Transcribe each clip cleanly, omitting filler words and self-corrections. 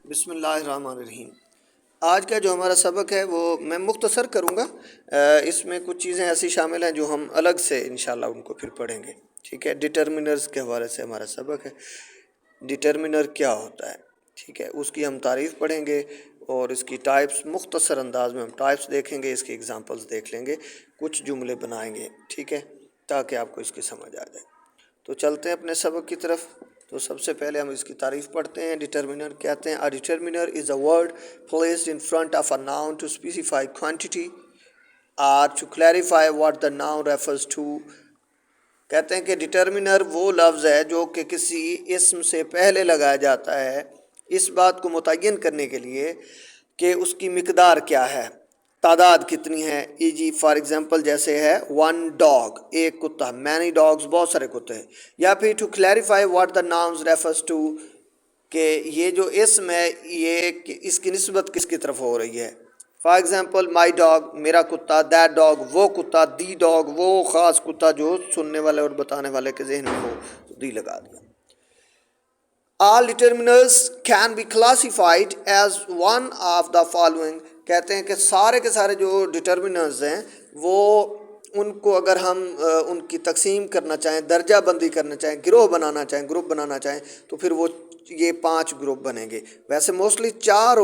بسم اللہ الرحمن الرحیم۔ آج کا جو ہمارا سبق ہے وہ میں مختصر کروں گا۔ اس میں کچھ چیزیں ایسی شامل ہیں جو ہم الگ سے انشاءاللہ ان کو پھر پڑھیں گے، ٹھیک ہے۔ ڈٹرمنرز کے حوالے سے ہمارا سبق ہے۔ ڈٹرمنر کیا ہوتا ہے، ٹھیک ہے، اس کی ہم تعریف پڑھیں گے اور اس کی ٹائپس مختصر انداز میں ہم ٹائپس دیکھیں گے، اس کی ایگزامپلز دیکھ لیں گے، کچھ جملے بنائیں گے، ٹھیک ہے، تاکہ آپ کو اس کی سمجھ آ جائے۔ تو چلتے ہیں اپنے سبق کی طرف۔ تو سب سے پہلے ہم اس کی تعریف پڑھتے ہیں۔ ڈٹرمنر کہتے ہیں: A determiner is a word placed in front of a noun to specify quantity or to clarify what the noun refers to۔ کہتے ہیں کہ ڈٹرمنر وہ لفظ ہے جو کہ کسی اسم سے پہلے لگایا جاتا ہے اس بات کو متعین کرنے کے لیے کہ اس کی مقدار کیا ہے، تعداد کتنی ہے۔ فار ایگزامپل جیسے ہے ون ڈاگ، ایک کتا، مینی ڈاگز، بہت سارے کتے ہیں۔ یا پھر to clarify what the nouns refers to, کہ یہ جو اسم ہے یہ اس کی نسبت کس کی طرف ہو رہی ہے۔ فار ایگزامپل مائی ڈاگ، میرا کتا، دیٹ ڈاگ، وہ کتا، دی ڈاگ، وہ خاص کتا جو سننے والے اور بتانے والے کے ذہن میں ہو، تو دی لگا دیا۔ All determiners can be classified as one of the following۔ کہتے ہیں کہ سارے کے سارے جو ڈٹرمنرز ہیں وہ ان کو اگر ہم ان کی تقسیم کرنا چاہیں، درجہ بندی کرنا چاہیں، گروہ بنانا چاہیں، گروپ بنانا چاہیں، تو پھر وہ یہ 5 گروپ بنیں گے۔ ویسے موسٹلی 4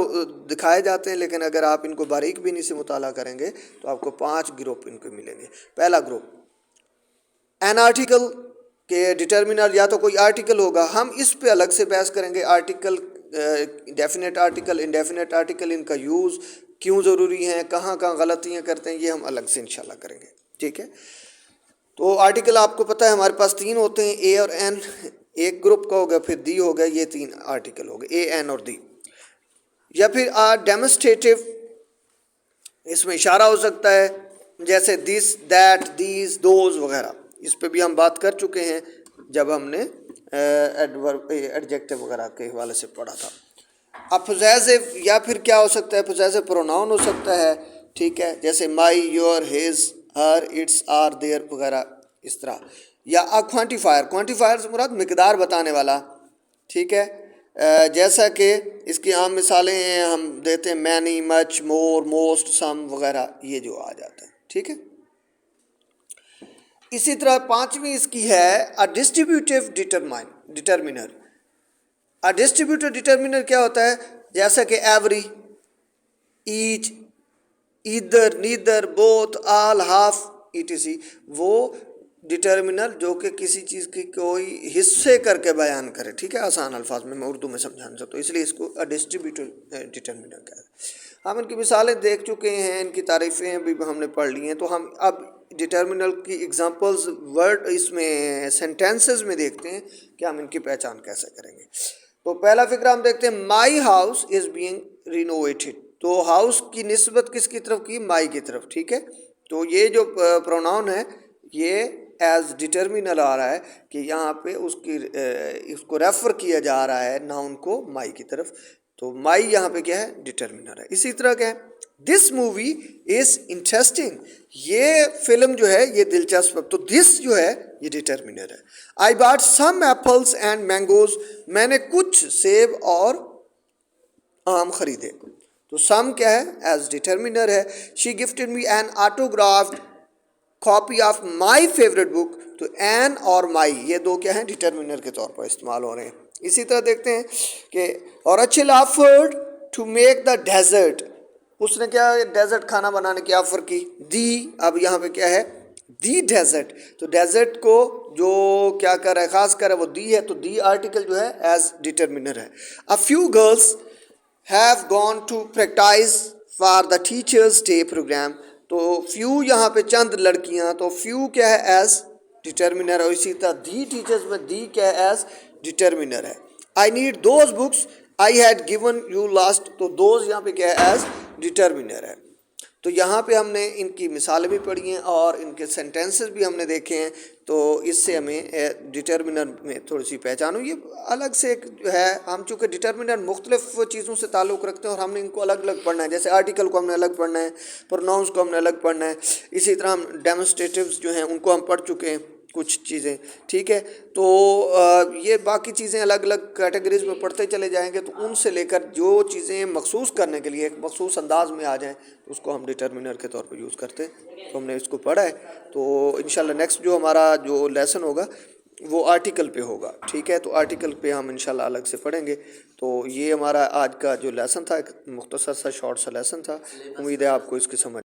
دکھائے جاتے ہیں، لیکن اگر آپ ان کو باریک بینی سے مطالعہ کریں گے تو آپ کو 5 گروپ ان کو ملیں گے۔ پہلا گروپ این آرٹیکل، کہ ڈٹرمنر یا تو کوئی آرٹیکل ہوگا، ہم اس پہ الگ سے بحث کریں گے۔ Article, definite article, indefinite article, ان کا یوز کیوں ضروری ہیں، کہاں کہاں غلطیاں کرتے ہیں، یہ ہم الگ سے انشاءاللہ کریں گے، ٹھیک ہے۔ تو آرٹیکل آپ کو پتہ ہے ہمارے پاس 3 ہوتے ہیں، اے اور این، ایک گروپ کا ہوگا، پھر دی ہوگا، یہ 3 آرٹیکل ہو گئے، اے، این اور دی۔ یا پھر ڈیمونسٹریٹو، اس میں اشارہ ہو سکتا ہے، جیسے دس، دیٹ، دیز، دوز وغیرہ، اس پہ بھی ہم بات کر چکے ہیں جب ہم نے ایڈجیکٹو وغیرہ کے حوالے سے پڑھا تھا۔ اب پوزیسو، یا پھر کیا ہو سکتا ہے، پوزیسو پروناؤن ہو سکتا ہے، ٹھیک ہے، جیسے my, your, his, her, its, our, their وغیرہ اس طرح۔ یا کوانٹیفائر، کوانٹیفائر سے مراد مقدار بتانے والا، ٹھیک ہے، جیسا کہ اس کی عام مثالیں ہیں ہم دیتے ہیں مینی، مچ، مور، موسٹ، سم وغیرہ، یہ جو آ جاتا ہے، ٹھیک ہے۔ اسی طرح 5ویں اس کی ہے ڈسٹریبیوٹیو ڈٹرمنر۔ ڈسٹریبیوٹیو ڈٹرمنر کیا ہوتا ہے، جیسا کہ every, each, either, neither, both, all, half, etc, وہ ڈٹرمنر جو کہ کسی چیز کی کوئی حصے کر کے بیان کرے، ٹھیک ہے، آسان الفاظ میں اردو میں سمجھانا چاہتا ہوں، اس لیے اس کو ڈسٹریبیوٹیو ڈٹرمنر کہتے ہیں۔ ہم ان کی مثالیں دیکھ چکے ہیں، ان کی تعریفیں بھی ہم نے پڑھ لی ہیں، تو ہم اب ڈٹرمنر کی ایگزامپلز ورڈ اس میں سینٹینسز میں دیکھتے ہیں کہ ہم ان کی پہچان کیسے کریں گے۔ تو پہلا فقرہ ہم دیکھتے ہیں، my house is being renovated. تو ہاؤس کی نسبت کس کی طرف کی، مائی کی طرف، ٹھیک ہے۔ تو یہ جو پروناؤن ہے یہ ایز ڈٹرمنر آ رہا ہے کہ یہاں پہ اس کو ریفر کیا جا رہا ہے ناؤن کو مائی کی طرف، تو مائی یہاں پہ کیا ہے، ڈٹرمنر ہے۔ اسی طرح کیا ہے، دس مووی از انٹرسٹنگ، یہ فلم جو ہے یہ دلچسپ ہے، تو دس جو ہے یہ ڈٹرمنر ہے۔ آئی باٹ سم ایپلس اینڈ مینگوز، میں نے کچھ سیب اور آم خریدے، تو سم کیا ہے، ایز ڈٹرمنر ہے۔ She gifted me an autographed copy of my favourite book, تو این اور مائی یہ 2 کیا ہیں، ڈٹرمنر کے طور پر استعمال ہو رہے ہیں۔ اسی طرح دیکھتے ہیں کہ اور اچھل afforded to make the dessert, اس نے کیا ڈیزرٹ کھانا بنانے کی آفر کی، دی، اب یہاں پہ کیا ہے، دی ڈیزرٹ، تو ڈیزرٹ کو جو کیا کر رہا ہے، خاص کر رہا ہے وہ دی ہے، تو دی آرٹیکل جو ہے ایز ڈٹرمنر ہے۔ A few girls have gone to practice for the teachers day program، تو few یہاں پہ چند لڑکیاں، تو few کیا ہے ایز ڈٹرمنر، اور اسی طرح دی ٹیچرز میں دی کیا ہے ایز ڈٹرمنر ہے۔ I need those books I had given you last، تو those یہاں پہ کیا ہے ایز ڈٹرمنر ہے۔ تو یہاں پہ ہم نے ان کی مثالیں بھی پڑھی ہیں اور ان کے سینٹینسز بھی ہم نے دیکھے ہیں، تو اس سے ہمیں ڈٹرمنر میں تھوڑی سی پہچان ہوئی۔ یہ الگ سے ایک ہے، ہم چونکہ ڈٹرمنر مختلف چیزوں سے تعلق رکھتے ہیں اور ہم نے ان کو الگ الگ پڑھنا ہے، جیسے آرٹیکل کو ہم نے الگ پڑھنا ہے، پروناؤنس کو ہم نے الگ پڑھنا ہے، اسی طرح ہم ڈیمونسٹریٹیوز جو ہیں ان کو ہم پڑھ چکے ہیں، کچھ چیزیں، ٹھیک ہے. تو یہ باقی چیزیں الگ الگ کیٹیگریز میں پڑھتے چلے جائیں گے، تو ان سے لے کر جو چیزیں مخصوص کرنے کے لیے ایک مخصوص انداز میں آ جائیں اس کو ہم ڈٹرمنر کے طور پہ یوز کرتے ہیں. تو ہم نے اس کو پڑھا ہے. تو انشاءاللہ نیکسٹ جو ہمارا جو لیسن ہوگا وہ آرٹیکل پہ ہوگا، ٹھیک ہے. تو آرٹیکل پہ ہم انشاءاللہ الگ سے پڑھیں گے. تو یہ ہمارا آج کا جو لیسن تھا ایک مختصر سا شارٹ سا لیسن تھا. امید ہے آپ کو اس کی سمجھ